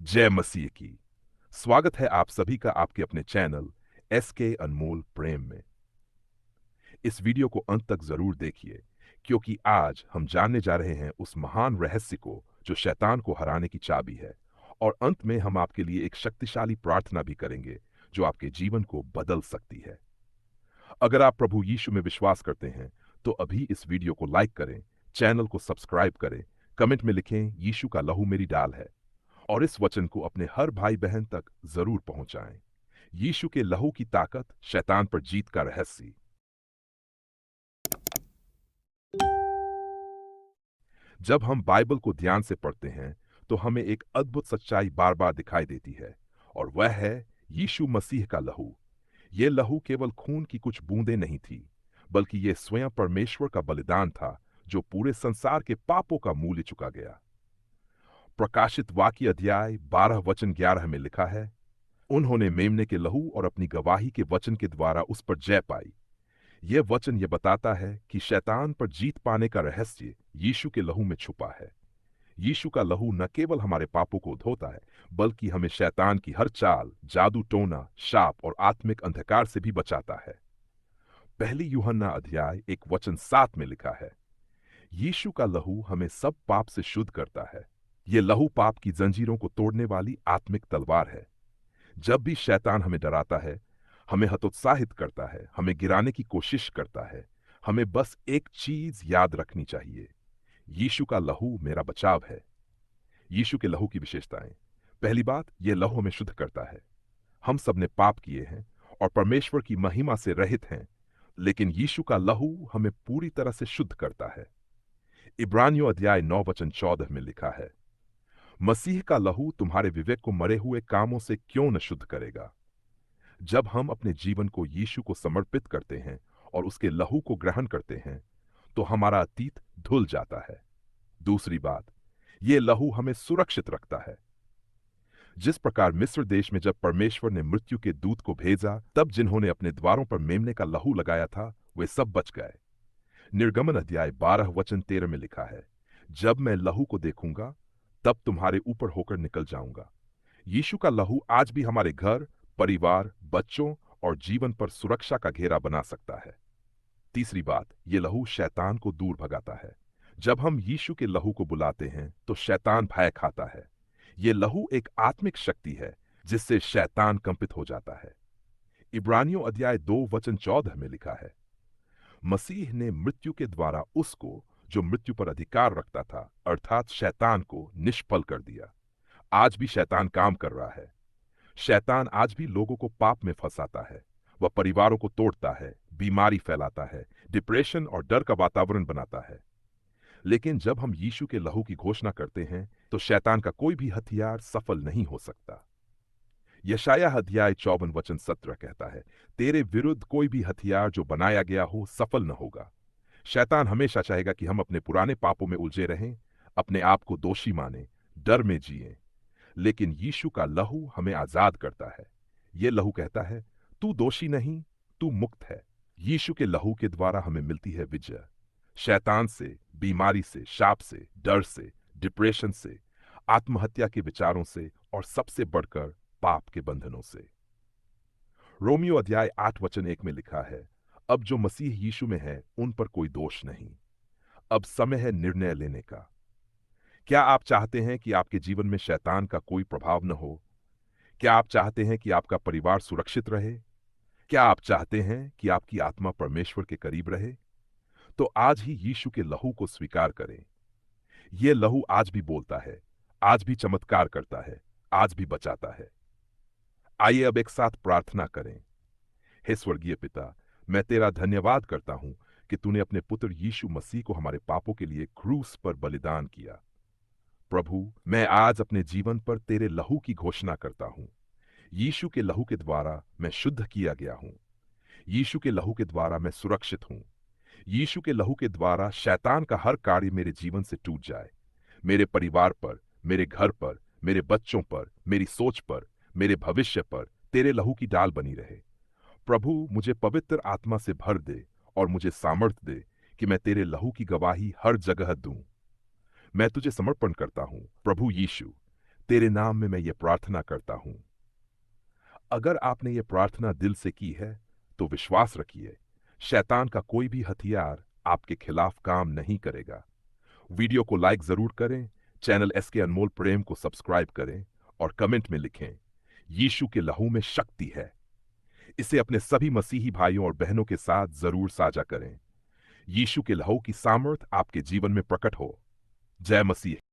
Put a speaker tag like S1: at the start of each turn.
S1: जय मसीह की। स्वागत है आप सभी का आपके अपने चैनल एसके अनमोल प्रेम में। इस वीडियो को अंत तक जरूर देखिए, क्योंकि आज हम जानने जा रहे हैं उस महान रहस्य को जो शैतान को हराने की चाबी है। और अंत में हम आपके लिए एक शक्तिशाली प्रार्थना भी करेंगे जो आपके जीवन को बदल सकती है। अगर आप प्रभु यीशु में विश्वास करते हैं तो अभी इस वीडियो को लाइक करें, चैनल को सब्सक्राइब करें, कमेंट में लिखें यीशु का लहू मेरी डाल है, और इस वचन को अपने हर भाई बहन तक जरूर पहुंचाएं। यीशु के लहू की ताकत, शैतान पर जीत का रहस्य। जब हम बाइबल को ध्यान से पढ़ते हैं तो हमें एक अद्भुत सच्चाई बार बार दिखाई देती है, और वह है यीशु मसीह का लहू। यह लहू केवल खून की कुछ बूंदें नहीं थी, बल्कि यह स्वयं परमेश्वर का बलिदान था जो पूरे संसार के पापों का मूल्य चुका गया। प्रकाशित वाक्य अध्याय 12 वचन 11 में लिखा है, उन्होंने मेमने के लहू और अपनी गवाही के वचन के द्वारा उस पर जय पाई। यह वचन यह बताता है कि शैतान पर जीत पाने का रहस्य यीशु के लहू में छुपा है। यीशु का लहू न केवल हमारे पापों को धोता है, बल्कि हमें शैतान की हर चाल, जादू टोना, शाप और आत्मिक अंधकार से भी बचाता है। पहली यूहन्ना अध्याय 1 वचन 7 में लिखा है, यीशु का लहू हमें सब पाप से शुद्ध करता है। यह लहू पाप की जंजीरों को तोड़ने वाली आत्मिक तलवार है। जब भी शैतान हमें डराता है, हमें हतोत्साहित करता है, हमें गिराने की कोशिश करता है, हमें बस एक चीज याद रखनी चाहिए, यीशु का लहू मेरा बचाव है। यीशु के लहू की विशेषताएं। पहली बात, यह लहू हमें शुद्ध करता है। हम सब ने पाप किए हैं और परमेश्वर की महिमा से रहित हैं, लेकिन यीशु का लहू हमें पूरी तरह से शुद्ध करता है। इब्रानियों अध्याय 9 वचन 14 में लिखा है, मसीह का लहू तुम्हारे विवेक को मरे हुए कामों से क्यों न शुद्ध करेगा। जब हम अपने जीवन को यीशु को समर्पित करते हैं और उसके लहू को ग्रहण करते हैं तो हमारा अतीत धुल जाता है। दूसरी बात, यह लहू हमें सुरक्षित रखता है। जिस प्रकार मिस्र देश में जब परमेश्वर ने मृत्यु के दूत को भेजा, तब जिन्होंने अपने द्वारों पर मेमने का लहू लगाया था वे सब बच गए। निर्गमन अध्याय 12 वचन 13 में लिखा है, जब मैं लहू को देखूंगा तब तुम्हारे ऊपर होकर निकल जाऊंगा। यीशु का लहू आज भी हमारे घर, परिवार, बच्चों और जीवन पर सुरक्षा का घेरा बना सकता है। तीसरी बात, ये लहू शैतान को दूर भगाता है। जब हम यीशु के लहू को बुलाते हैं तो शैतान भय खाता है। ये लहू एक आत्मिक शक्ति है जिससे शैतान कंपित हो जाता है। इब्रानियों अध्याय 2 वचन 14 में लिखा है, मसीह ने मृत्यु के द्वारा उसको जो मृत्यु पर अधिकार रखता था, अर्थात शैतान को निष्फल कर दिया। आज भी शैतान काम कर रहा है। शैतान आज भी लोगों को पाप में फंसाता है। वह परिवारों को तोड़ता है, बीमारी फैलाता है, डिप्रेशन और डर का वातावरण बनाता है। लेकिन जब हम यीशु के लहू की घोषणा करते हैं तो शैतान का कोई भी हथियार सफल नहीं हो सकता। यशायाह अध्याय 54 वचन 17 कहता है, तेरे विरुद्ध कोई भी हथियार जो बनाया गया हो सफल न होगा। शैतान हमेशा चाहेगा कि हम अपने पुराने पापों में उलझे रहें, अपने आप को दोषी माने, डर में जिएं। लेकिन यीशु का लहू हमें आजाद करता है। यह लहू कहता है, तू दोषी नहीं, तू मुक्त है। यीशु के लहू के द्वारा हमें मिलती है विजय, शैतान से, बीमारी से, शाप से, डर से, डिप्रेशन से, आत्महत्या के विचारों से और सबसे बढ़कर पाप के बंधनों से। रोमियो अध्याय 8 वचन 1 में लिखा है, अब जो मसीह यीशु में है उन पर कोई दोष नहीं। अब समय है निर्णय लेने का। क्या आप चाहते हैं कि आपके जीवन में शैतान का कोई प्रभाव न हो? क्या आप चाहते हैं कि आपका परिवार सुरक्षित रहे? क्या आप चाहते हैं कि आपकी आत्मा परमेश्वर के करीब रहे? तो आज ही यीशु के लहू को स्वीकार करें। यह लहू आज भी बोलता है, आज भी चमत्कार करता है, आज भी बचाता है। आइए अब एक साथ प्रार्थना करें। हे स्वर्गीय पिता, मैं तेरा धन्यवाद करता हूं कि तूने अपने पुत्र यीशु मसीह को हमारे पापों के लिए क्रूस पर बलिदान किया। प्रभु, मैं आज अपने जीवन पर तेरे लहू की घोषणा करता हूं। यीशु के लहू के द्वारा मैं शुद्ध किया गया हूं। यीशु के लहू के द्वारा मैं सुरक्षित हूं। यीशु के लहू के द्वारा शैतान का हर कार्य मेरे जीवन से टूट जाए। मेरे परिवार पर, मेरे घर पर, मेरे बच्चों पर, मेरी सोच पर, मेरे भविष्य पर तेरे लहू की डाल बनी रहे। प्रभु, मुझे पवित्र आत्मा से भर दे और मुझे सामर्थ्य दे कि मैं तेरे लहू की गवाही हर जगह दूं। मैं तुझे समर्पण करता हूं प्रभु यीशु। तेरे नाम में मैं ये प्रार्थना करता हूं। अगर आपने ये प्रार्थना दिल से की है तो विश्वास रखिए, शैतान का कोई भी हथियार आपके खिलाफ काम नहीं करेगा। वीडियो को लाइक जरूर करें, चैनल एस के अनमोल प्रेम को सब्सक्राइब करें और कमेंट में लिखें, यीशु के लहू में शक्ति है। इसे अपने सभी मसीही भाइयों और बहनों के साथ जरूर साझा करें। यीशु के लहू की सामर्थ आपके जीवन में प्रकट हो। जय मसीह।